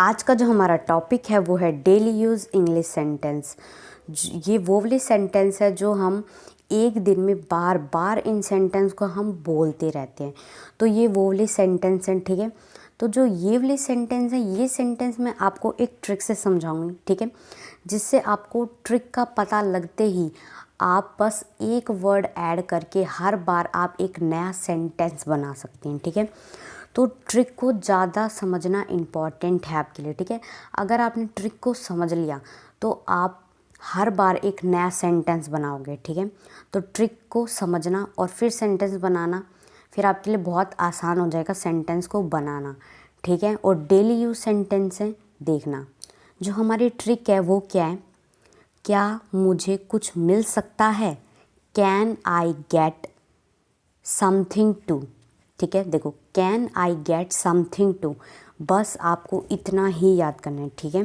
आज का जो हमारा टॉपिक है वो है डेली यूज़ इंग्लिश सेंटेंस। ये वो वाले सेंटेंस है जो हम एक दिन में बार बार इन सेंटेंस को हम बोलते रहते हैं। तो ये वो वाले सेंटेंस हैं, ठीक है। तो जो ये वाले सेंटेंस हैं, ये सेंटेंस मैं आपको एक ट्रिक से समझाऊंगी, ठीक है, जिससे आपको ट्रिक का पता लगते ही आप बस एक वर्ड ऐड करके हर बार आप एक नया सेंटेंस बना सकते हैं, ठीक है। तो ट्रिक को ज़्यादा समझना इम्पॉर्टेंट है आपके लिए, ठीक है। अगर आपने ट्रिक को समझ लिया तो आप हर बार एक नया सेंटेंस बनाओगे, ठीक है। तो ट्रिक को समझना और फिर सेंटेंस बनाना फिर आपके लिए बहुत आसान हो जाएगा सेंटेंस को बनाना, ठीक है। और डेली यूज सेंटेंस है, देखना जो हमारी ट्रिक है वो क्या है। क्या मुझे कुछ मिल सकता है, can I get something to, ठीक है। देखो, can I get something to, बस आपको इतना ही याद करना है, ठीक है।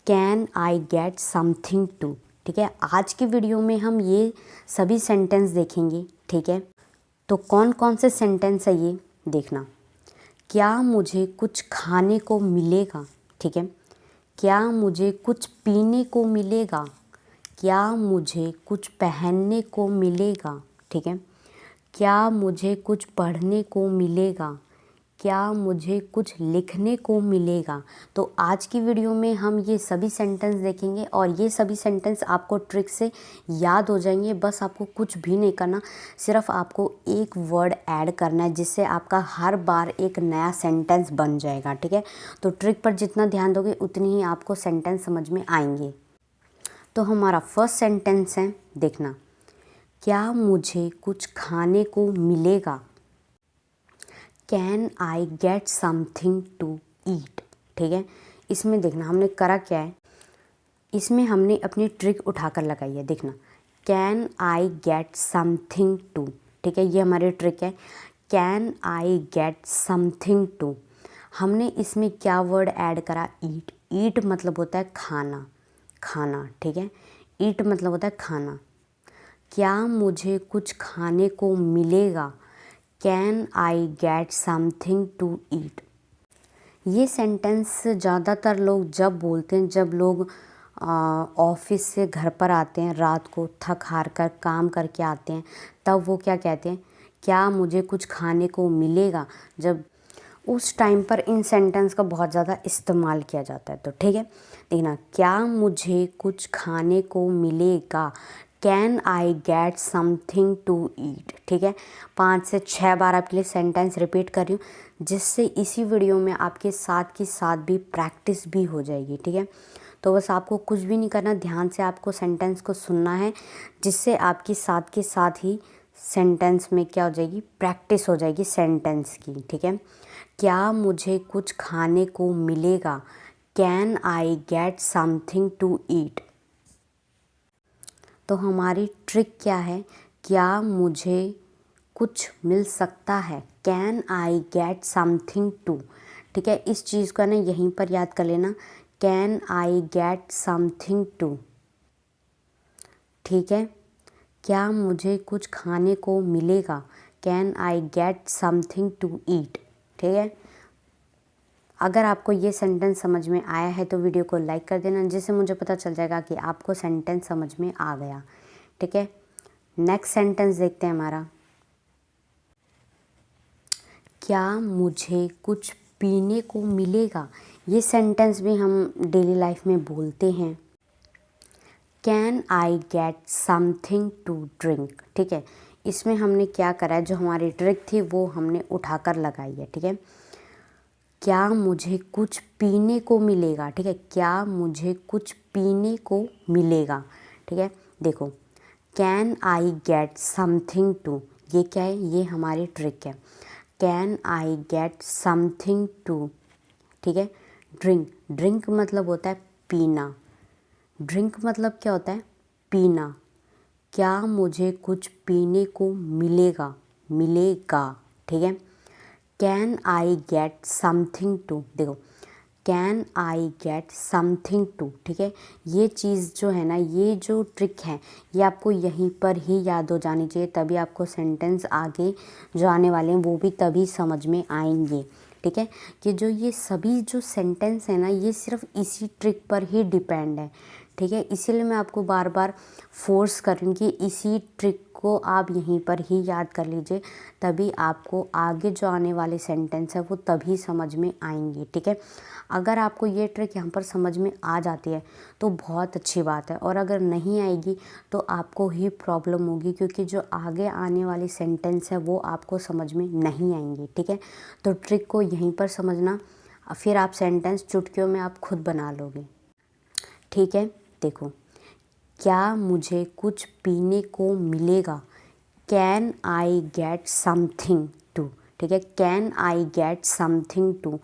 Can I get something to, ठीक है। आज की वीडियो में हम ये सभी सेंटेंस देखेंगे, ठीक है। तो कौन कौन से सेंटेंस है ये देखना। क्या मुझे कुछ खाने को मिलेगा, ठीक है। क्या मुझे कुछ पीने को मिलेगा, क्या मुझे कुछ पहनने को मिलेगा, ठीक है। क्या मुझे कुछ पढ़ने को मिलेगा, क्या मुझे कुछ लिखने को मिलेगा। तो आज की वीडियो में हम ये सभी सेंटेंस देखेंगे और ये सभी सेंटेंस आपको ट्रिक से याद हो जाएंगे। बस आपको कुछ भी नहीं करना, सिर्फ आपको एक वर्ड ऐड करना है जिससे आपका हर बार एक नया सेंटेंस बन जाएगा, ठीक है। तो ट्रिक पर जितना ध्यान दोगे उतनी ही आपको सेंटेंस समझ में आएंगे। तो हमारा फर्स्ट सेंटेंस है, देखना। क्या मुझे कुछ खाने को मिलेगा, can I get something to eat, ठीक है। इसमें देखना हमने करा क्या है, इसमें हमने अपनी ट्रिक उठाकर लगाई है। देखना, can I get something to, ठीक है, ये हमारी ट्रिक है। Can I get something to, हमने इसमें क्या वर्ड ऐड करा, ईट। ईट मतलब होता है खाना, खाना, ठीक है। ईट मतलब होता है खाना। क्या मुझे कुछ खाने को मिलेगा, can I get something to eat. ये सेंटेंस ज़्यादातर लोग जब बोलते हैं जब लोग ऑफिस से घर पर आते हैं, रात को थक हार कर काम करके आते हैं, तब वो क्या कहते हैं, क्या मुझे कुछ खाने को मिलेगा। जब उस टाइम पर इन सेंटेंस का बहुत ज़्यादा इस्तेमाल किया जाता है। तो ठीक है, देखना, क्या मुझे कुछ खाने को मिलेगा, can I get something to eat, ठीक है। 5 से 6 बार आपके लिए सेंटेंस रिपीट कर रही हूँ जिससे इसी वीडियो में आपके साथ की साथ भी प्रैक्टिस भी हो जाएगी, ठीक है। तो बस आपको कुछ भी नहीं करना, ध्यान से आपको सेंटेंस को सुनना है जिससे आपकी साथ के साथ ही सेंटेंस में क्या हो जाएगी, प्रैक्टिस हो जाएगी सेंटेंस की, ठीक है। क्या मुझे कुछ खाने को मिलेगा, can I get something to eat. तो हमारी ट्रिक क्या है, क्या मुझे कुछ मिल सकता है, can I get something to, ठीक है। इस चीज़ को ना यहीं पर याद कर लेना, can I get something to, ठीक है। क्या मुझे कुछ खाने को मिलेगा, can I get something to eat, ठीक है। अगर आपको ये सेंटेंस समझ में आया है तो वीडियो को लाइक कर देना, जिससे मुझे पता चल जाएगा कि आपको सेंटेंस समझ में आ गया, ठीक है। नेक्स्ट सेंटेंस देखते हैं हमारा। क्या मुझे कुछ पीने को मिलेगा, ये सेंटेंस भी हम डेली लाइफ में बोलते हैं। Can I get something to drink, ठीक है। इसमें हमने क्या करा है, जो हमारी ट्रिक थी वो हमने उठाकर लगाई है, ठीक है। क्या मुझे कुछ पीने को मिलेगा, ठीक है। क्या मुझे कुछ पीने को मिलेगा, ठीक है। देखो, can I get something to, ये क्या है, ये हमारी ट्रिक है। Can I get something to, ठीक है। ड्रिंक, ड्रिंक मतलब होता है पीना, ड्रिंक मतलब क्या होता है, पीना। क्या मुझे कुछ पीने को मिलेगा, मिलेगा, ठीक है। Can I get something to, देखो, can I get something to, ठीक है। ये चीज़ जो है ना, ये जो ट्रिक है ये आपको यहीं पर ही याद हो जानी चाहिए, तभी आपको सेंटेंस आगे जो आने वाले हैं वो भी तभी समझ में आएंगे, ठीक है। कि जो ये सभी जो सेंटेंस है ना, ये सिर्फ इसी ट्रिक पर ही डिपेंड है, ठीक है। इसीलिए मैं आपको बार बार फोर्स कर रही हूँ कि इसी ट्रिक को आप यहीं पर ही याद कर लीजिए, तभी आपको आगे जो आने वाले सेंटेंस है वो तभी समझ में आएंगे, ठीक है। अगर आपको ये ट्रिक यहाँ पर समझ में आ जाती है तो बहुत अच्छी बात है, और अगर नहीं आएगी तो आपको ही प्रॉब्लम होगी, क्योंकि जो आगे आने वाली सेंटेंस है वो आपको समझ में नहीं आएंगी, ठीक है। तो ट्रिक को यहीं पर समझना, फिर आप सेंटेंस चुटकियों में आप खुद बना लोगे, ठीक है। देखो, क्या मुझे कुछ पीने को मिलेगा, can I get something to, ठीक है। Can I get something to,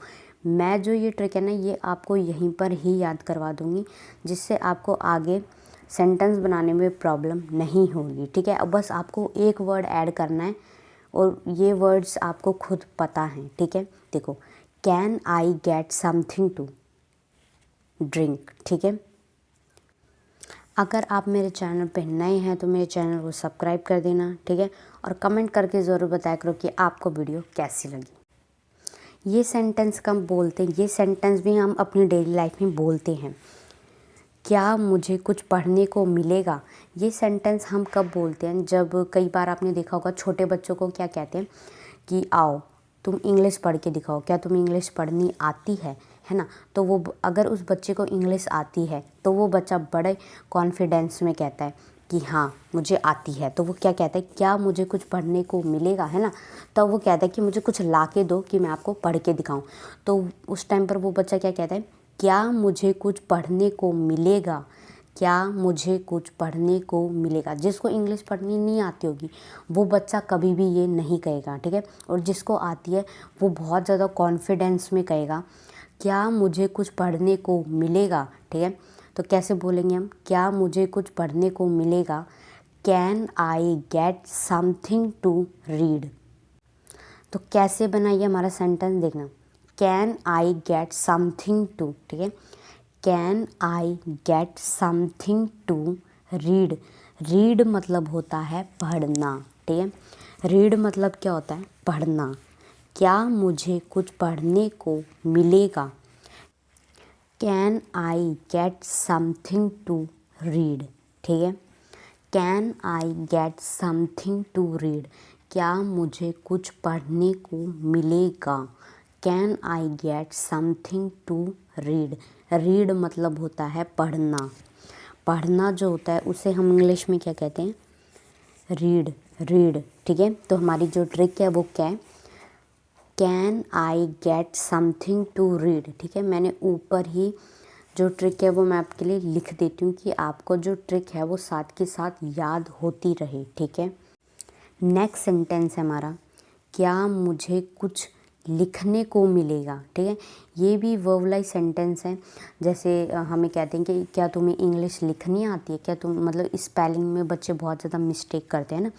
मैं जो ये ट्रिक है ना, ये आपको यहीं पर ही याद करवा दूँगी, जिससे आपको आगे सेंटेंस बनाने में प्रॉब्लम नहीं होगी, ठीक है। अब बस आपको एक वर्ड ऐड करना है, और ये वर्ड्स आपको खुद पता हैं, ठीक है। देखो, can I get something to drink, ठीक है। अगर आप मेरे चैनल पे नए हैं तो मेरे चैनल को सब्सक्राइब कर देना, ठीक है। और कमेंट करके ज़रूर बताया करो कि आपको वीडियो कैसी लगी। ये सेंटेंस कम बोलते हैं, ये सेंटेंस भी हम अपनी डेली लाइफ में बोलते हैं। क्या मुझे कुछ पढ़ने को मिलेगा, ये सेंटेंस हम कब बोलते हैं, जब कई बार आपने देखा होगा छोटे बच्चों को क्या कहते हैं कि आओ तुम इंग्लिश पढ़ के दिखाओ, क्या तुम्हें इंग्लिश पढ़नी आती है ना। तो वो अगर उस बच्चे को इंग्लिश आती है तो वो बच्चा बड़े कॉन्फिडेंस में कहता है कि हाँ मुझे आती है, तो वो क्या कहता है, क्या मुझे कुछ पढ़ने को मिलेगा, है ना। तो वो कहता है कि मुझे कुछ ला के दो कि मैं आपको पढ़ के दिखाऊं। तो उस टाइम पर वो बच्चा क्या कहता है, क्या मुझे कुछ पढ़ने को मिलेगा, क्या मुझे कुछ पढ़ने को मिलेगा। जिसको इंग्लिश पढ़नी नहीं आती होगी वो बच्चा कभी भी ये नहीं कहेगा, ठीक है। और जिसको आती है वो बहुत ज़्यादा कॉन्फिडेंस में कहेगा, क्या मुझे कुछ पढ़ने को मिलेगा, ठीक है। तो कैसे बोलेंगे हम, क्या मुझे कुछ पढ़ने को मिलेगा, can I get something to read. तो कैसे बनाइए हमारा सेंटेंस, देखना, can I get something to, ठीक है। Can I get something to read. Read मतलब होता है पढ़ना, ठीक है। रीड मतलब क्या होता है, पढ़ना। क्या मुझे कुछ पढ़ने को मिलेगा, can I get something to read, ठीक है। Can I get something to read, क्या मुझे कुछ पढ़ने को मिलेगा, can I get something to read. Read मतलब होता है पढ़ना। पढ़ना जो होता है उसे हम इंग्लिश में क्या कहते हैं, रीड, रीड, ठीक है। तो हमारी जो ट्रिक है वो क्या है, can I get something to read, ठीक है। मैंने ऊपर ही जो ट्रिक है वो मैं आपके लिए लिख देती हूँ कि आपको जो ट्रिक है वो साथ के साथ याद होती रहे, ठीक है। नेक्स्ट सेंटेंस है हमारा, क्या मुझे कुछ लिखने को मिलेगा, ठीक है। ये भी वर्बलाइज सेंटेंस है। जैसे हमें कहते हैं कि क्या तुम्हें इंग्लिश लिखनी आती है, क्या तुम, मतलब स्पेलिंग में बच्चे बहुत ज़्यादा मिस्टेक करते हैं ना,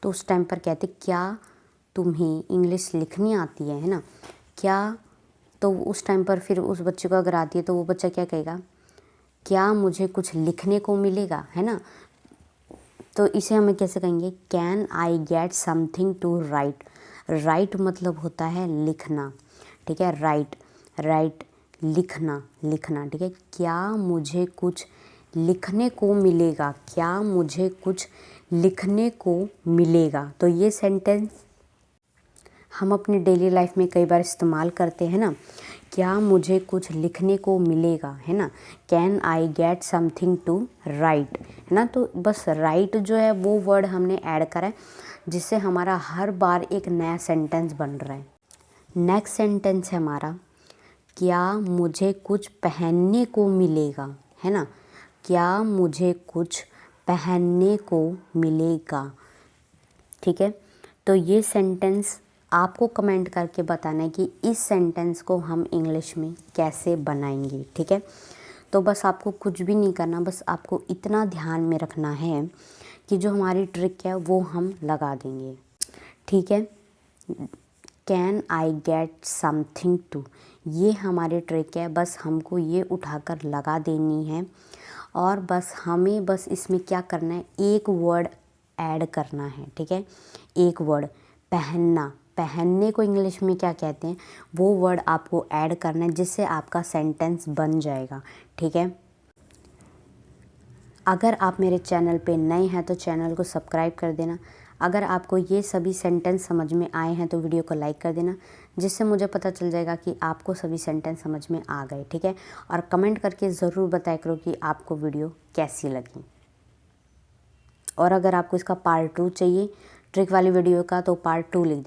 तो उस टाइम पर कहते क्या तुम्हें इंग्लिश लिखनी आती है ना। क्या, तो उस टाइम पर फिर उस बच्चे को अगर आती है तो वो बच्चा क्या कहेगा, क्या मुझे कुछ लिखने को मिलेगा, है ना। तो इसे हमें कैसे कहेंगे, can I get something to write. Write मतलब होता है लिखना, ठीक है। राइट, राइट, लिखना, लिखना, ठीक है। क्या मुझे कुछ लिखने को मिलेगा, क्या मुझे कुछ लिखने को मिलेगा। तो ये सेंटेंस हम अपनी डेली लाइफ में कई बार इस्तेमाल करते हैं ना, क्या मुझे कुछ लिखने को मिलेगा, है ना। Can I get something to write, है ना। तो बस राइट जो है वो वर्ड हमने ऐड करा है, जिससे हमारा हर बार एक नया सेंटेंस बन रहा है। नेक्स्ट सेंटेंस है हमारा, क्या मुझे कुछ पहनने को मिलेगा, है ना। क्या मुझे कुछ पहनने को मिलेगा, ठीक है। तो ये सेंटेंस आपको कमेंट करके बताना है कि इस सेंटेंस को हम इंग्लिश में कैसे बनाएंगे, ठीक है। तो बस आपको कुछ भी नहीं करना, बस आपको इतना ध्यान में रखना है कि जो हमारी ट्रिक है वो हम लगा देंगे, ठीक है। Can I get something to, ये हमारी ट्रिक है, बस हमको ये उठाकर लगा देनी है। और बस हमें बस इसमें क्या करना है, एक वर्ड ऐड करना है, ठीक है। एक वर्ड, पहनना। पहनने को इंग्लिश में क्या कहते हैं वो वर्ड आपको ऐड करना है, जिससे आपका सेंटेंस बन जाएगा। ठीक है। अगर आप मेरे चैनल पे नए हैं तो चैनल को सब्सक्राइब कर देना। अगर आपको ये सभी सेंटेंस समझ में आए हैं तो वीडियो को लाइक कर देना, जिससे मुझे पता चल जाएगा कि आपको सभी सेंटेंस समझ में आ गए। ठीक है। और कमेंट करके ज़रूर बताया करो कि आपको वीडियो कैसी लगी। और अगर आपको इसका पार्ट 2 चाहिए ट्रिक वाली वीडियो का, तो पार्ट 2 लिख